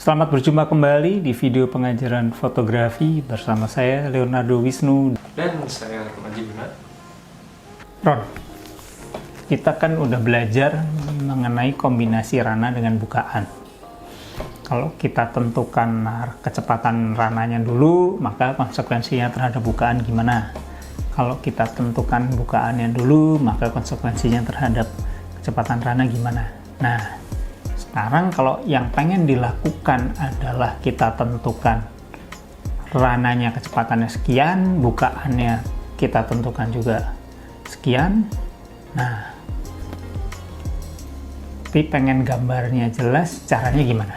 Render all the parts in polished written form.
Selamat berjumpa kembali di video pengajaran fotografi bersama saya Leonardo Wisnu dan saya Romaji Guna. Ron, kita kan udah belajar mengenai kombinasi rana dengan bukaan. Kalau kita tentukan kecepatan rananya dulu, maka konsekuensinya terhadap bukaan gimana? Kalau kita tentukan bukaannya dulu, maka konsekuensinya terhadap kecepatan rana gimana? Nah, sekarang kalau yang pengen dilakukan adalah kita tentukan rananya kecepatannya sekian, bukaannya kita tentukan juga sekian. Nah, tapi pengen gambarnya jelas, caranya gimana?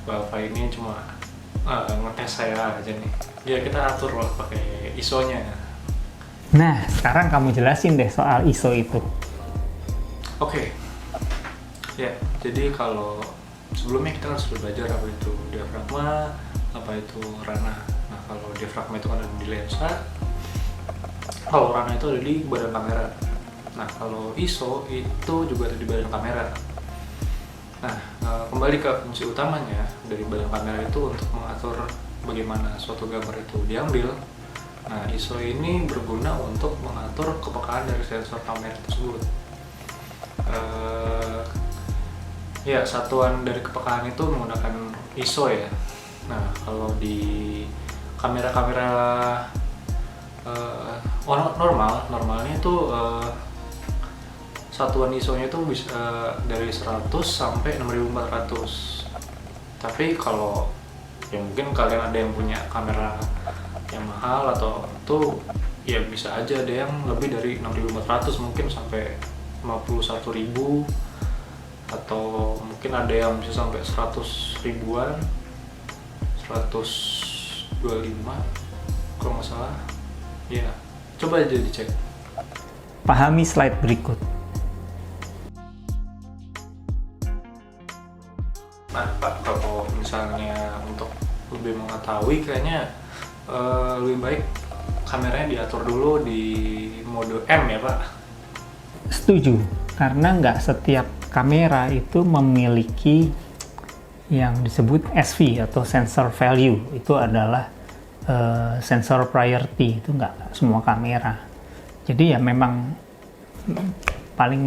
Bapak ini cuma ngetes saya aja nih. Ya kita atur lah pakai ISO-nya. Nah, sekarang kamu jelasin deh soal ISO itu. Oke. Ya, jadi kalau sebelumnya kita harus belajar apa itu diafragma, apa itu rana. Nah, kalau diafragma itu kan ada di lensa, kalau rana itu ada di badan kamera. Nah, kalau ISO itu juga ada di badan kamera. Nah, kembali ke fungsi utamanya dari badan kamera itu untuk mengatur bagaimana suatu gambar itu diambil. Nah, ISO ini berguna untuk mengatur kepekaan dari sensor kamera tersebut. Ya, satuan dari kepekaan itu menggunakan ISO ya. Nah, kalau di kamera-kamera normalnya itu satuan ISO-nya itu bisa dari 100 sampai 6400. Tapi kalau ya mungkin kalian ada yang punya kamera yang mahal atau itu ya bisa aja ada yang lebih dari 6400, mungkin sampai 51.000, atau mungkin ada yang bisa sampai 100 ribuan, 125 kalau nggak salah. Ya, coba aja dicek. Pahami slide berikut. Nah Pak, kalau misalnya untuk lebih mengetahui kayaknya lebih baik kameranya diatur dulu di mode M ya Pak. Setuju, karena nggak setiap kamera itu memiliki yang disebut SV atau sensor value. Itu adalah sensor priority, itu nggak semua kamera. Jadi ya memang paling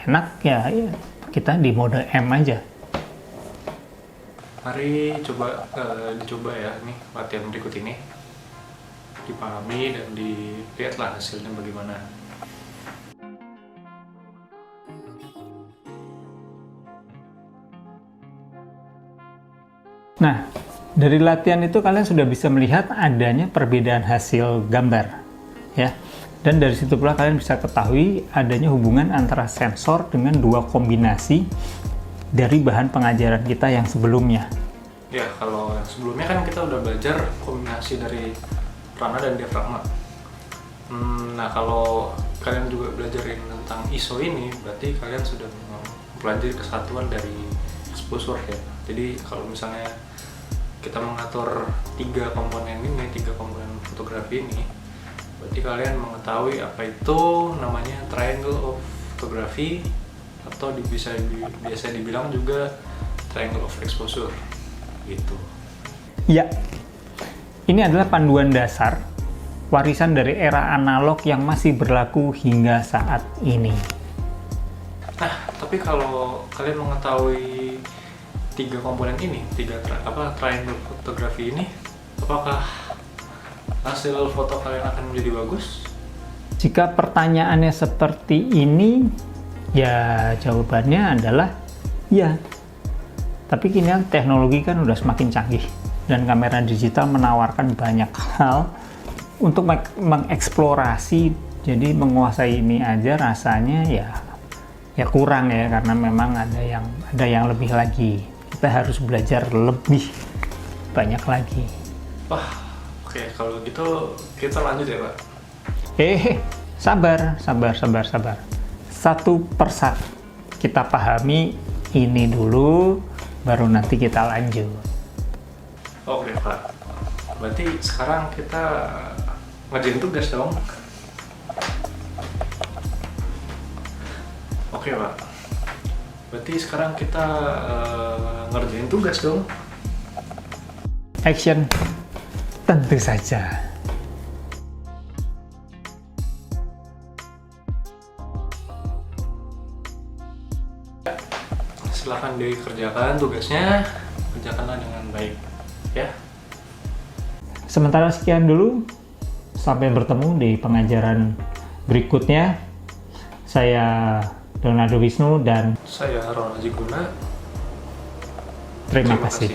enak ya kita di mode M aja. Mari coba dicoba ya, nih latihan berikut ini dipahami dan dilihatlah hasilnya bagaimana. Nah, dari latihan itu kalian sudah bisa melihat adanya perbedaan hasil gambar, ya. Dan dari situ pula kalian bisa ketahui adanya hubungan antara sensor dengan dua kombinasi dari bahan pengajaran kita yang sebelumnya. Ya, kalau yang sebelumnya kan kita udah belajar kombinasi dari rana dan diafragma. Nah, kalau kalian juga belajarin tentang ISO ini, berarti kalian sudah mempelajari kesatuan dari exposure ya. Jadi kalau misalnya kita mengatur tiga komponen fotografi ini, berarti kalian mengetahui apa itu namanya triangle of photography, atau biasa dibilang juga triangle of exposure gitu. Ya, ini adalah panduan dasar warisan dari era analog yang masih berlaku hingga saat ini. Nah, tapi kalau kalian mengetahui tiga komponen ini, triangle fotografi ini, apakah hasil foto kalian akan menjadi bagus? Jika pertanyaannya seperti ini, ya jawabannya adalah ya. Tapi kini teknologi kan udah semakin canggih dan kamera digital menawarkan banyak hal untuk mengeksplorasi. Jadi menguasai ini aja rasanya ya kurang ya, karena memang ada yang lebih lagi. Kita harus belajar lebih banyak lagi. Oke, kalau gitu kita lanjut ya Pak. Sabar. Satu persatu kita pahami ini dulu, baru nanti kita lanjut. Oke Pak, berarti sekarang kita ngerjain tugas dong. Oke Pak, berarti sekarang kita ngerjain tugas dong. Action. Tentu saja. Silahkan dikerjakan tugasnya, kerjakanlah dengan baik ya. Sementara sekian dulu, sampai bertemu di pengajaran berikutnya. Saya Leonardo Wisnu dan Saya Ron Haji Guna. terima kasih.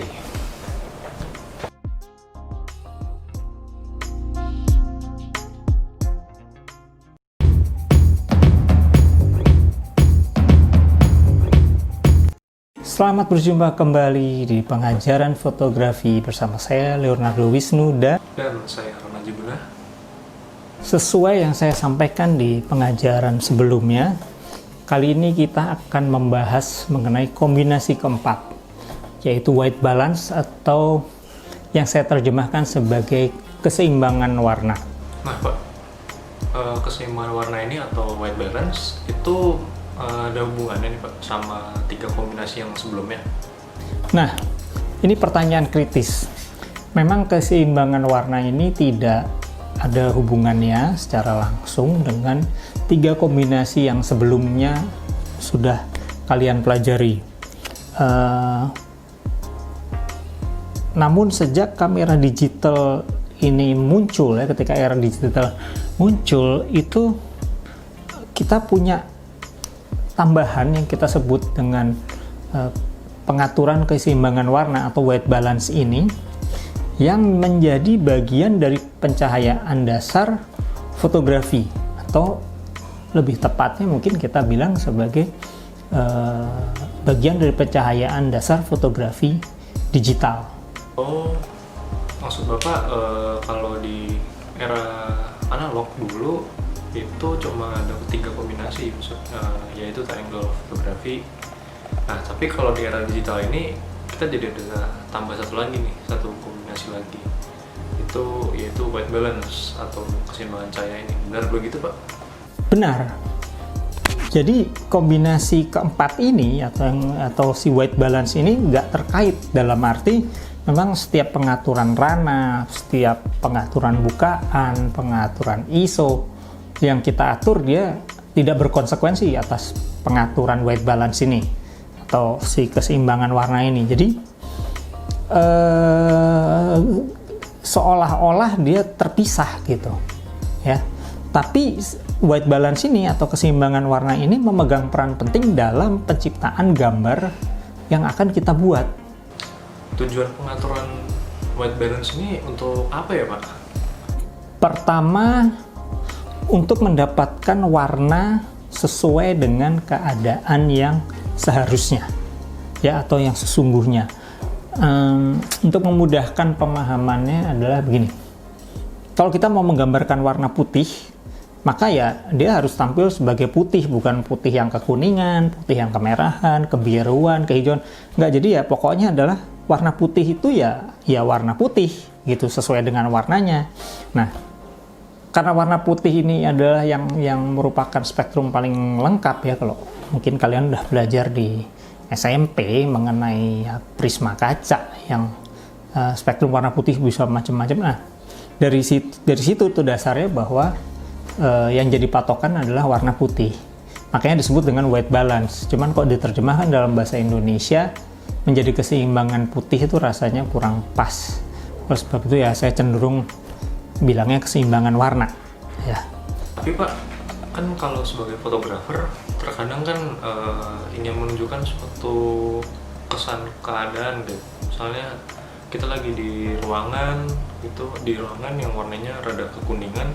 Selamat berjumpa kembali di pengajaran fotografi bersama saya Leonardo Wisnu dan saya Ron Haji Guna. sesuai yang saya sampaikan di pengajaran sebelumnya, kali ini kita akan membahas mengenai kombinasi keempat, yaitu white balance atau yang saya terjemahkan sebagai keseimbangan warna. Nah Pak, keseimbangan warna ini atau white balance itu ada hubungannya nih Pak sama 3 kombinasi yang sebelumnya? Nah, ini pertanyaan kritis. Memang keseimbangan warna ini tidak ada hubungannya secara langsung dengan 3 kombinasi yang sebelumnya sudah kalian pelajari. Namun sejak kamera digital ini muncul, ya, ketika era digital muncul, itu kita punya tambahan yang kita sebut dengan pengaturan keseimbangan warna atau white balance ini, yang menjadi bagian dari pencahayaan dasar fotografi, atau lebih tepatnya mungkin kita bilang sebagai bagian dari pencahayaan dasar fotografi digital. Oh, maksud Bapak kalau di era analog dulu itu cuma ada 3 kombinasi, yaitu triangle fotografi. Nah, tapi kalau di era digital ini kita jadi ada tambah satu lagi nih, satu kombinasi lagi, itu yaitu white balance atau keseimbangan cahaya ini. Benar begitu Pak? Benar. Jadi kombinasi keempat ini atau si white balance ini nggak terkait, dalam arti memang setiap pengaturan rana, setiap pengaturan bukaan, pengaturan ISO yang kita atur, dia tidak berkonsekuensi atas pengaturan white balance ini atau si keseimbangan warna ini. Jadi seolah-olah dia terpisah gitu ya. Tapi white balance ini atau keseimbangan warna ini memegang peran penting dalam penciptaan gambar yang akan kita buat. Tujuan pengaturan white balance ini untuk apa ya Pak? Pertama, untuk mendapatkan warna sesuai dengan keadaan yang seharusnya, ya, atau yang sesungguhnya. Untuk memudahkan pemahamannya adalah begini. Kalau kita mau menggambarkan warna putih, maka ya dia harus tampil sebagai putih, bukan putih yang kekuningan, putih yang kemerahan, kebiruan, kehijauan. Enggak, jadi ya pokoknya adalah warna putih itu ya warna putih gitu, sesuai dengan warnanya. Nah, karena warna putih ini adalah yang merupakan spektrum paling lengkap ya, kalau mungkin kalian udah belajar di SMP mengenai ya, prisma kaca yang spektrum warna putih bisa macam-macam. Nah, dari situ tuh dasarnya bahwa yang jadi patokan adalah warna putih. Makanya disebut dengan white balance. Cuman kok diterjemahkan dalam bahasa Indonesia menjadi keseimbangan putih itu rasanya kurang pas. Oleh sebab itu ya saya cenderung bilangnya keseimbangan warna ya. Tapi Pak, kan kalau sebagai fotografer terkadang kan ingin menunjukkan suatu kesan keadaan gitu. Misalnya kita lagi di ruangan gitu, di ruangan yang warnanya rada kekuningan,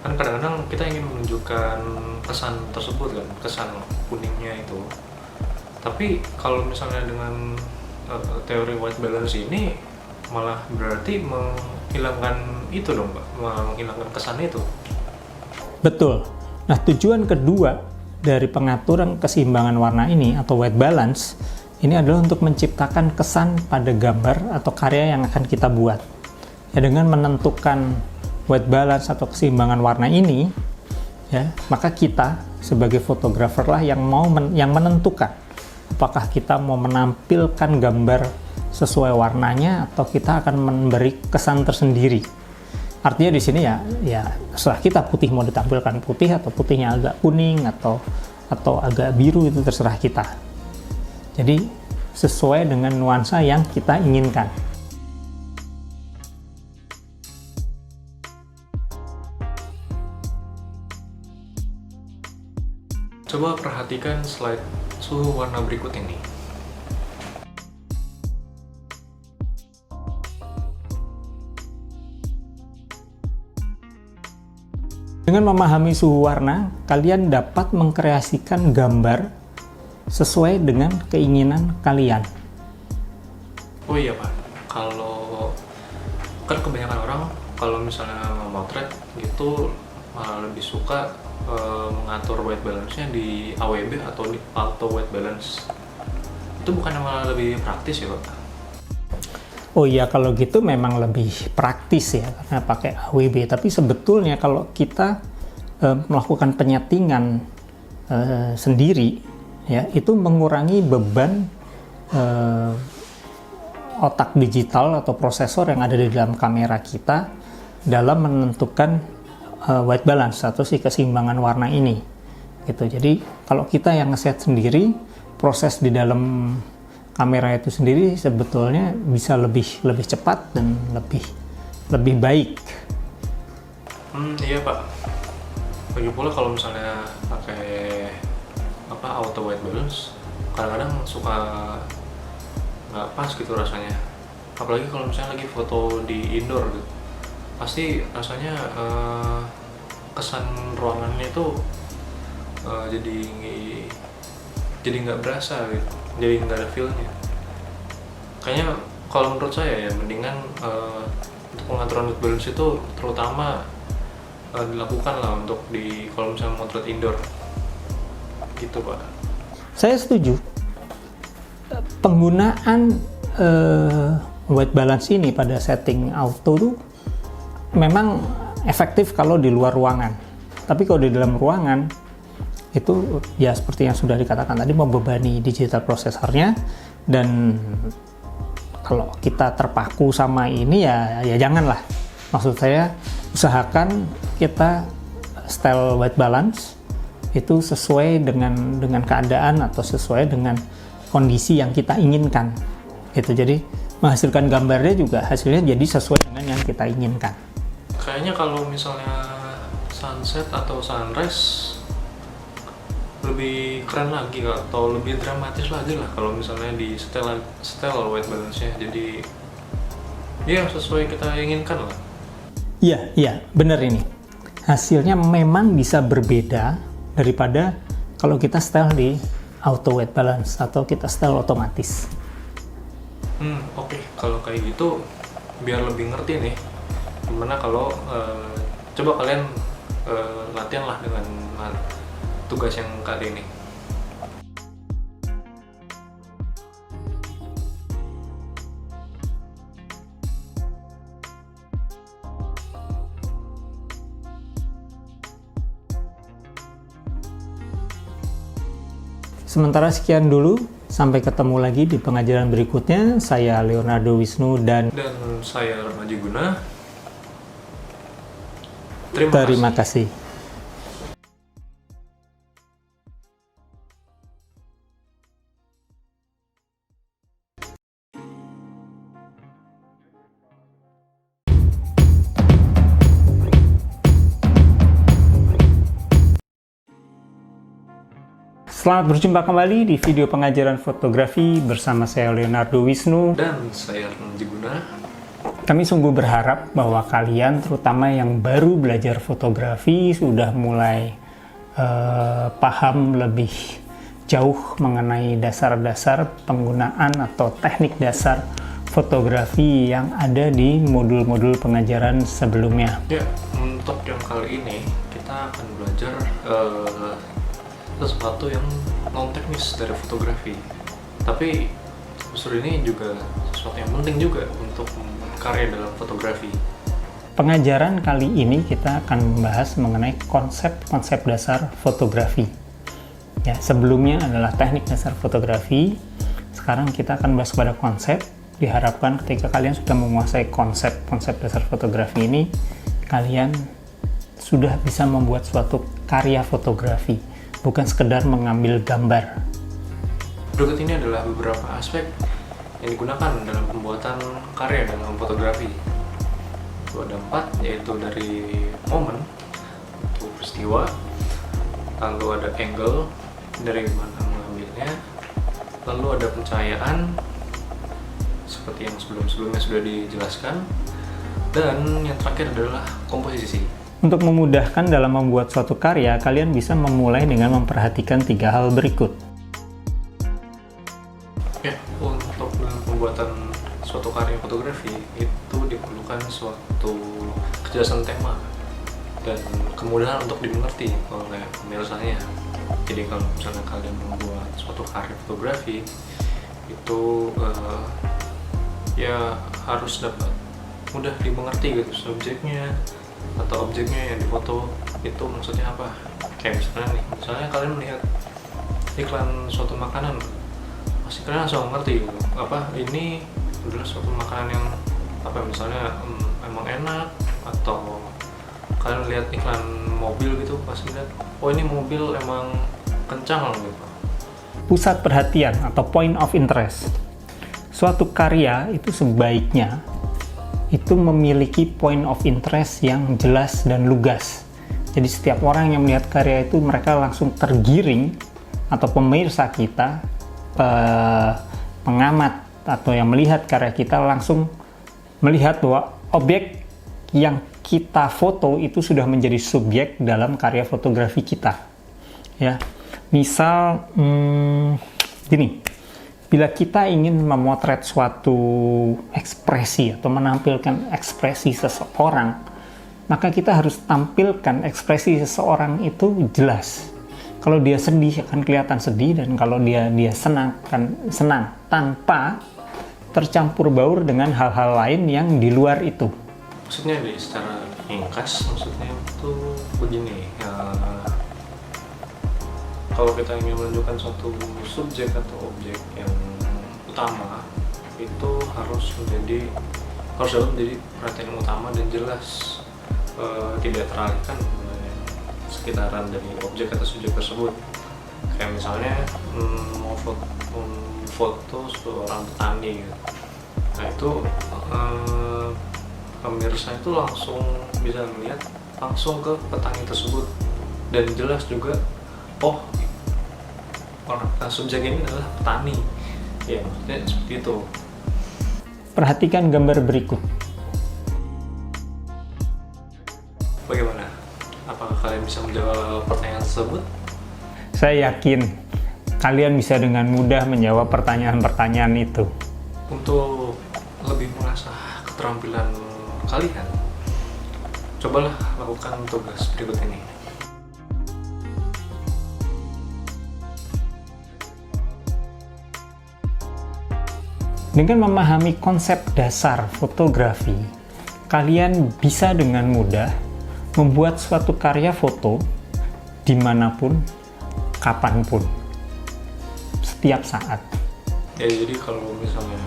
kan kadang-kadang kita ingin menunjukkan kesan tersebut kan, kesan kuningnya itu. Tapi kalau misalnya dengan teori white balance ini malah berarti menghilangkan itu dong Pak, menghilangkan kesan itu. Betul. Nah, tujuan kedua dari pengaturan keseimbangan warna ini atau white balance ini adalah untuk menciptakan kesan pada gambar atau karya yang akan kita buat. Ya, dengan menentukan white balance atau keseimbangan warna ini, ya, maka kita sebagai fotografer lah yang menentukan apakah kita mau menampilkan gambar sesuai warnanya atau kita akan memberi kesan tersendiri. Artinya di sini ya terserah kita, putih mau ditampilkan putih atau putihnya agak kuning atau agak biru, itu terserah kita. Jadi sesuai dengan nuansa yang kita inginkan. Coba perhatikan slide suhu warna berikut ini. Dengan memahami suhu warna, kalian dapat mengkreasikan gambar sesuai dengan keinginan kalian. Oh iya Pak, kalau kan kebanyakan orang kalau misalnya memotret gitu malah lebih suka mengatur white balance-nya di AWB atau di auto white balance. Itu bukannya malah lebih praktis ya Pak? Oh iya, kalau gitu memang lebih praktis ya karena pakai AWB. Tapi sebetulnya kalau kita melakukan penyetingan sendiri, ya itu mengurangi beban otak digital atau prosesor yang ada di dalam kamera kita dalam menentukan white balance atau si keseimbangan warna ini. Gitu. Jadi kalau kita yang ngeset sendiri, proses di dalam kamera itu sendiri sebetulnya bisa lebih cepat dan lebih baik. Iya Pak. Lagi pula kalau misalnya pakai auto white balance, kadang-kadang suka nggak pas gitu rasanya. Apalagi kalau misalnya lagi foto di indoor gitu, pasti rasanya kesan ruangannya itu jadi nggak berasa gitu. Jadi nggak ada feel-nya. Kayaknya kalau menurut saya ya mendingan untuk pengaturan white balance itu terutama dilakukan lah untuk kalau misalnya motret indoor gitu Pak. Saya setuju. Penggunaan white balance ini pada setting auto tuh memang efektif kalau di luar ruangan. Tapi kalau di dalam ruangan itu ya seperti yang sudah dikatakan tadi, membebani digital prosesornya, dan kalau kita terpaku sama ini ya janganlah. Maksud saya, usahakan kita style white balance itu sesuai dengan keadaan atau sesuai dengan kondisi yang kita inginkan gitu. Jadi menghasilkan gambarnya juga hasilnya jadi sesuai dengan yang kita inginkan. Kayaknya kalau misalnya sunset atau sunrise lebih keren lagi atau lebih dramatis lagi lah kalau misalnya di setel white balance-nya, jadi ya sesuai kita inginkan lah. Iya, benar ini. Hasilnya memang bisa berbeda daripada kalau kita setel di auto white balance atau kita setel otomatis. Oke. Kalau kayak gitu biar lebih ngerti nih gimana kalau coba kalian latihan lah dengan tugas yang kali ini. Sementara sekian dulu, sampai ketemu lagi di pengajaran berikutnya. Saya Leonardo Wisnu dan saya Remaji Guna. Terima kasih. Selamat berjumpa kembali di video pengajaran fotografi bersama saya Leonardo Wisnu dan saya Remaji Guna. Kami sungguh berharap bahwa kalian, terutama yang baru belajar fotografi, sudah mulai paham lebih jauh mengenai dasar-dasar penggunaan atau teknik dasar fotografi yang ada di modul-modul pengajaran sebelumnya. Ya, untuk yang kali ini kita akan belajar sesuatu yang non teknis dari fotografi, tapi justru ini juga sesuatu yang penting juga untuk karya dalam fotografi. Pengajaran kali ini kita akan membahas mengenai konsep-konsep dasar fotografi. Ya, sebelumnya adalah teknik dasar fotografi. Sekarang kita akan bahas pada konsep. Diharapkan ketika kalian sudah menguasai konsep dasar fotografi ini, kalian sudah bisa membuat suatu karya fotografi, bukan sekedar mengambil gambar. Berikut ini adalah beberapa aspek yang digunakan dalam pembuatan karya dalam fotografi. Itu ada 4, yaitu dari momen, itu peristiwa, lalu ada angle, dari mana mengambilnya, lalu ada pencahayaan, seperti yang sebelumnya sudah dijelaskan, dan yang terakhir adalah komposisi. Untuk memudahkan dalam membuat suatu karya, kalian bisa memulai dengan memperhatikan 3 hal berikut. Ya, untuk dalam pembuatan suatu karya fotografi itu diperlukan suatu kejelasan tema dan kemudahan untuk dimengerti oleh pemirsanya. Jadi kalau misalnya kalian membuat suatu karya fotografi itu ya harus dapat mudah dimengerti gitu, subjeknya atau objeknya yang difoto itu maksudnya apa. Kayak misalnya kalian melihat iklan suatu makanan, pasti kalian langsung ngerti gitu, apa ini adalah suatu makanan yang apa, misalnya emang enak, atau kalian lihat iklan mobil gitu, pasti lihat oh ini mobil emang kencang gitu. Pusat perhatian atau point of interest. Suatu karya itu sebaiknya itu memiliki point of interest yang jelas dan lugas. Jadi setiap orang yang melihat karya itu, mereka langsung tergiring, atau pemirsa kita, pengamat atau yang melihat karya kita langsung melihat bahwa objek yang kita foto itu sudah menjadi subjek dalam karya fotografi kita. Ya, misal gini. Bila kita ingin memotret suatu ekspresi atau menampilkan ekspresi seseorang, maka kita harus tampilkan ekspresi seseorang itu jelas. Kalau dia sedih akan kelihatan sedih, dan kalau dia senang kan senang, tanpa tercampur baur dengan hal-hal lain yang di luar itu. Maksudnya secara ringkas, maksudnya itu begini. Kalau kita ingin menunjukkan suatu subjek atau objek yang utama, itu harus dapat menjadi perhatian utama dan jelas, tidak teralihkan sekitaran dari objek atau subjek tersebut. Kayak misalnya mau foto seorang petani gitu. Nah itu pemirsa itu langsung bisa melihat langsung ke petani tersebut, dan jelas juga oh subjek ini adalah petani. Ya, maksudnya seperti itu. Perhatikan gambar berikut. Bagaimana? Apakah kalian bisa menjawab pertanyaan tersebut? Saya yakin kalian bisa dengan mudah menjawab pertanyaan-pertanyaan itu. Untuk lebih mengasah keterampilan kalian, cobalah lakukan tugas berikut ini. Dengan memahami konsep dasar fotografi, kalian bisa dengan mudah membuat suatu karya foto dimanapun, kapanpun, setiap saat. Ya, jadi kalau misalnya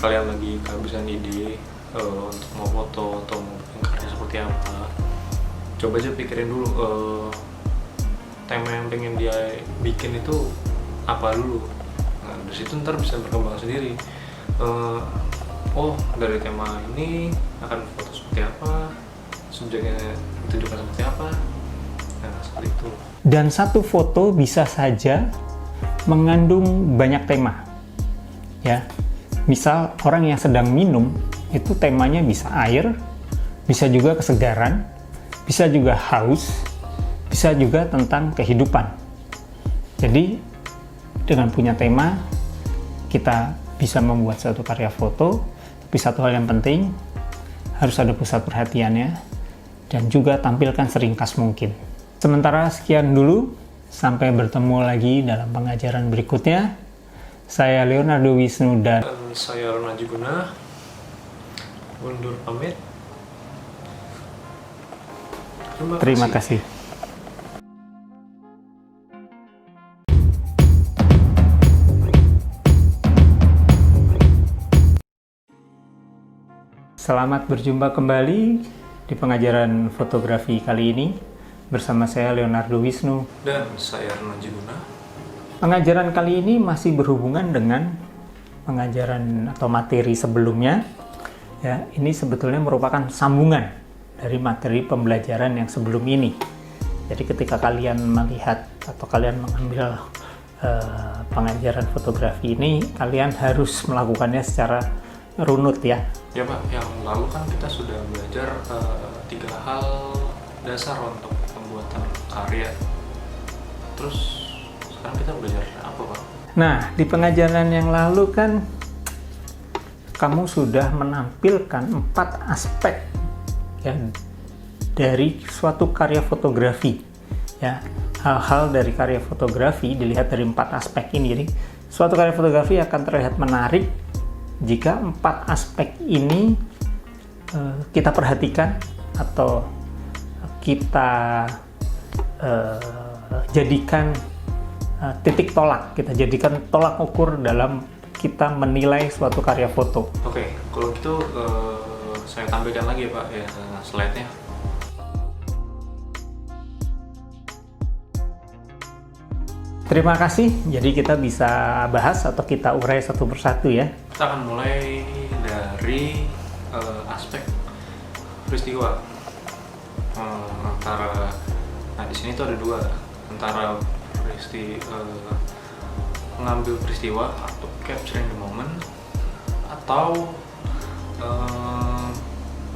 kalian lagi kehabisan ide untuk mau foto atau mau bikin karya seperti apa, coba aja pikirin dulu tema yang pengen dia bikin itu apa dulu. Nah, dari situ ntar bisa berkembang sendiri. Oh, dari tema ini akan foto seperti apa, subjeknya ditunjukkan seperti apa. Nah, seperti itu. Dan satu foto bisa saja mengandung banyak tema. Ya, misal orang yang sedang minum, itu temanya bisa air, bisa juga kesegaran, bisa juga haus, bisa juga tentang kehidupan. Jadi dengan punya tema, kita bisa membuat suatu karya foto. Tapi satu hal yang penting, harus ada pusat perhatiannya, dan juga tampilkan seringkas mungkin. Sementara sekian dulu, sampai bertemu lagi dalam pengajaran berikutnya. Saya Leonardo Wisnu dan saya Ron Ajiguna, undur pamit. Terima kasih. Selamat berjumpa kembali di pengajaran fotografi kali ini bersama saya Leonardo Wisnu dan saya Arno Jiguna. Pengajaran kali ini masih berhubungan dengan pengajaran atau materi sebelumnya. Ya, ini sebetulnya merupakan sambungan dari materi pembelajaran yang sebelum ini. Jadi ketika kalian melihat atau kalian mengambil pengajaran fotografi ini, kalian harus melakukannya secara runut ya. Ya Pak, yang lalu kan kita sudah belajar 3 hal dasar untuk pembuatan karya. Terus sekarang kita belajar apa Pak? Nah, di pengajaran yang lalu kan kamu sudah menampilkan 4 aspek ya, dari suatu karya fotografi. Ya, hal-hal dari karya fotografi dilihat dari 4 aspek ini. Jadi, suatu karya fotografi akan terlihat menarik jika 4 aspek ini kita perhatikan atau kita jadikan titik tolak, kita jadikan tolak ukur dalam kita menilai suatu karya foto. Oke, kalau gitu saya tampilkan lagi ya Pak ya slide-nya. Terima kasih. Jadi kita bisa bahas atau kita urai satu persatu ya. Kita akan mulai dari aspek peristiwa. Nah di sini tuh ada 2 antara mengambil peristiwa atau capturing the moment atau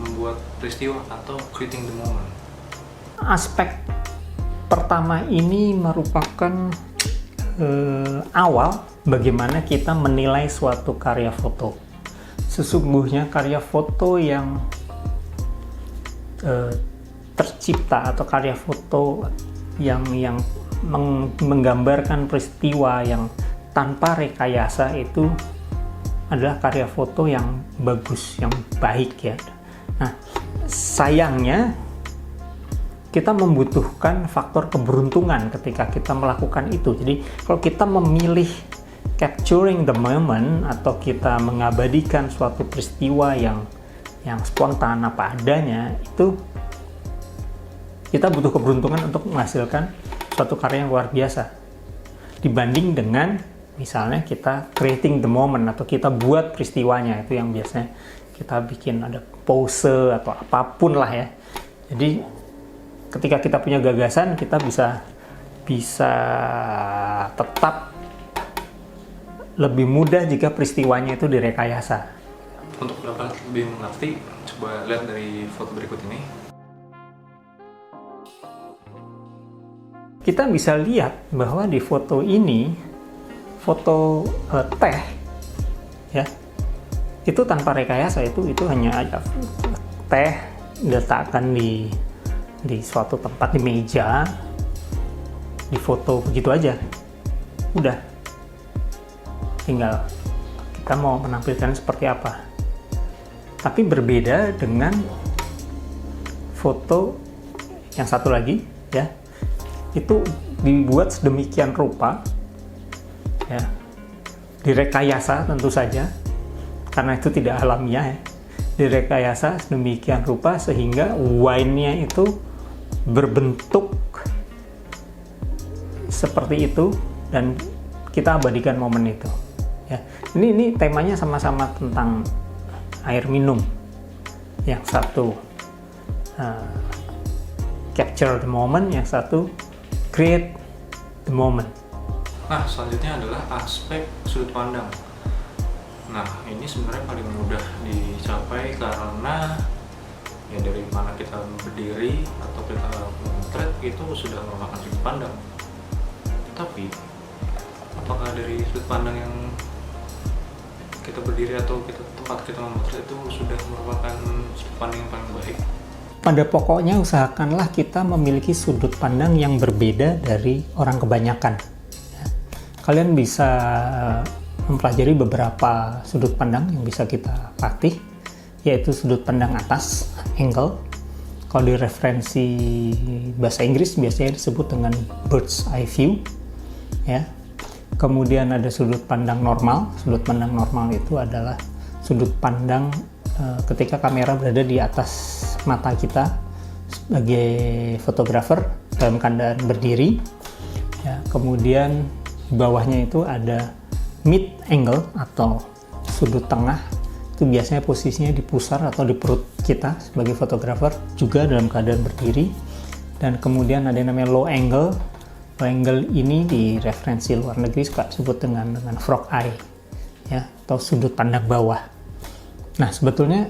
membuat peristiwa atau creating the moment. Aspek pertama ini merupakan awal bagaimana kita menilai suatu karya foto. Sesungguhnya karya foto yang tercipta atau karya foto yang menggambarkan peristiwa yang tanpa rekayasa itu adalah karya foto yang bagus, yang baik ya. Nah, sayangnya kita membutuhkan faktor keberuntungan ketika kita melakukan itu. Jadi kalau kita memilih capturing the moment atau kita mengabadikan suatu peristiwa yang spontan apa adanya, itu kita butuh keberuntungan untuk menghasilkan suatu karya yang luar biasa. Dibanding dengan misalnya kita creating the moment atau kita buat peristiwanya, itu yang biasanya kita bikin ada pose atau apapun lah ya. Jadi ketika kita punya gagasan, kita bisa tetap lebih mudah jika peristiwanya itu direkayasa. Untuk dapat lebih mengerti, coba lihat dari foto berikut ini. Kita bisa lihat bahwa di foto ini, foto teh, ya, itu tanpa rekayasa, itu hanya ada teh diletakkan di suatu tempat di meja, di foto begitu aja, udah, tinggal kita mau menampilkan seperti apa. Tapi berbeda dengan foto yang satu lagi ya, itu dibuat sedemikian rupa ya, direkayasa tentu saja karena itu tidak alamiah ya, direkayasa sedemikian rupa sehingga wine-nya itu berbentuk seperti itu dan kita abadikan momen itu ya. Ini temanya sama-sama tentang air minum. Yang satu capture the moment, yang satu create the moment. Nah selanjutnya adalah aspek sudut pandang. Nah ini sebenarnya paling mudah dicapai karena ya dari mana kita berdiri atau kita memotret itu sudah merupakan sudut pandang. Tapi apakah dari sudut pandang yang kita berdiri atau tempat kita memotret itu sudah merupakan sudut pandang yang paling baik? Pada pokoknya usahakanlah kita memiliki sudut pandang yang berbeda dari orang kebanyakan. Kalian bisa mempelajari beberapa sudut pandang yang bisa kita latih, yaitu sudut pandang atas, angle. Kalau di referensi bahasa Inggris biasanya disebut dengan bird's eye view ya. Kemudian ada sudut pandang normal. Sudut pandang normal itu adalah sudut pandang ketika kamera berada di atas mata kita sebagai fotografer dalam keadaan berdiri, ya, kemudian di bawahnya itu ada mid angle atau sudut tengah, itu biasanya posisinya di pusar atau di perut kita sebagai fotografer juga dalam keadaan berdiri. Dan kemudian ada yang namanya low angle. Low angle ini di referensi luar negeri suka disebut dengan frog eye, ya, atau sudut pandang bawah. Nah, sebetulnya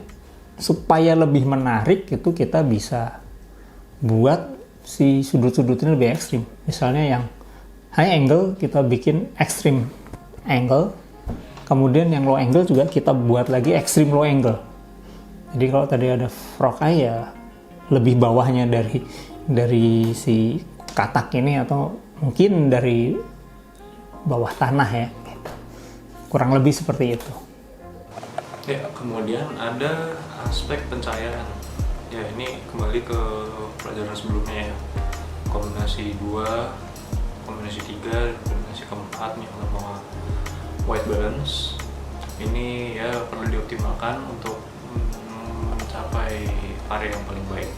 supaya lebih menarik itu kita bisa buat si sudut-sudut ini lebih ekstrim. Misalnya yang high angle kita bikin extreme angle, kemudian yang low angle juga kita buat lagi extreme low angle. Jadi kalau tadi ada frog eye, ya lebih bawahnya dari si katak ini, atau mungkin dari bawah tanah, ya, kurang lebih seperti itu. Ya, kemudian ada aspek pencahayaan. Ya, ini kembali ke pelajaran sebelumnya, ya. Kombinasi 2, kombinasi 3, kombinasi keempat yang nama white balance. Ini ya perlu dioptimalkan untuk mencapai karya yang paling baik.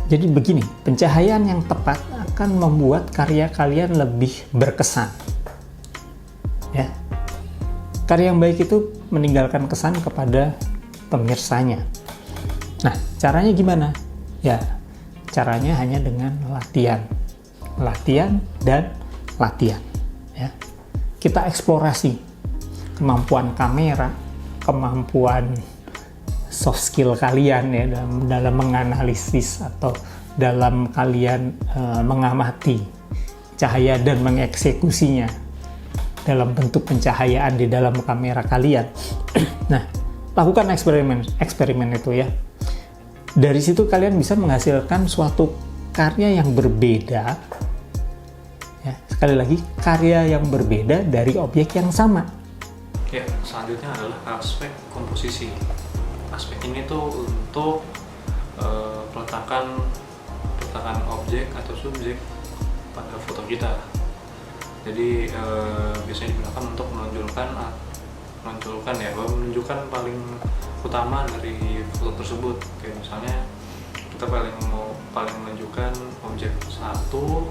Jadi begini, pencahayaan yang tepat akan membuat karya kalian lebih berkesan. Ya. Karya yang baik itu meninggalkan kesan kepada pemirsanya. Nah, caranya gimana? Ya, caranya hanya dengan latihan. Latihan dan latihan. Ya. Kita eksplorasi kemampuan kamera, kemampuan soft skill kalian, ya, dalam menganalisis atau dalam kalian mengamati cahaya dan mengeksekusinya dalam bentuk pencahayaan di dalam kamera kalian. Nah, lakukan eksperimen itu, ya. Dari situ kalian bisa menghasilkan suatu karya yang berbeda. Ya, sekali lagi, karya yang berbeda dari objek yang sama. Ya, selanjutnya adalah aspek komposisi. Aspek ini tuh untuk peletakan objek atau subjek pada foto kita. Jadi biasanya digunakan untuk menunjukkan paling utama dari foto tersebut. Kayak misalnya kita paling menunjukkan objek satu,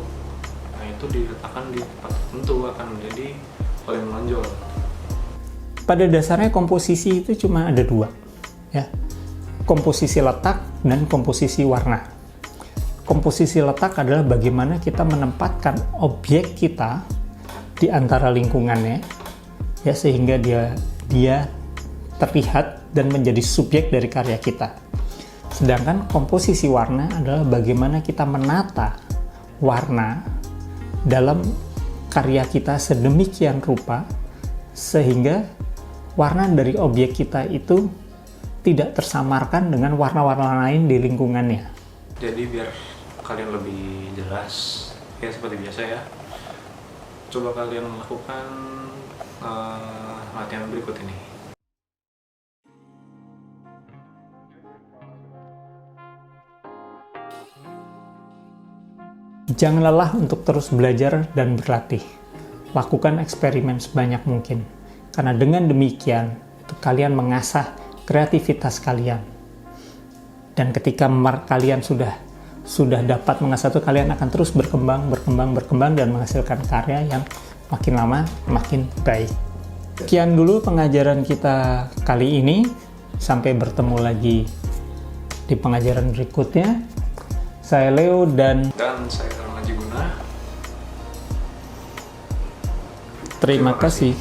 nah itu diletakkan di tempat tertentu akan menjadi paling menonjol. Pada dasarnya komposisi itu cuma ada dua, ya. Komposisi letak dan komposisi warna. Komposisi letak adalah bagaimana kita menempatkan objek kita di antara lingkungannya, ya, sehingga dia terlihat dan menjadi subjek dari karya kita. Sedangkan komposisi warna adalah bagaimana kita menata warna dalam karya kita sedemikian rupa sehingga warna dari objek kita itu tidak tersamarkan dengan warna-warna lain di lingkungannya. Jadi biar kalian lebih jelas, ya seperti biasa, ya, coba kalian melakukan latihan berikut ini. Jangan lelah untuk terus belajar dan berlatih. Lakukan eksperimen sebanyak mungkin. Karena dengan demikian, kalian mengasah kreativitas kalian. Dan ketika kalian sudah dapat mengasah itu, kalian akan terus berkembang dan menghasilkan karya yang makin lama makin baik. Sekian dulu pengajaran kita kali ini. Sampai bertemu lagi di pengajaran berikutnya. Saya Leo dan saya Ramaji Guna. Terima kasih.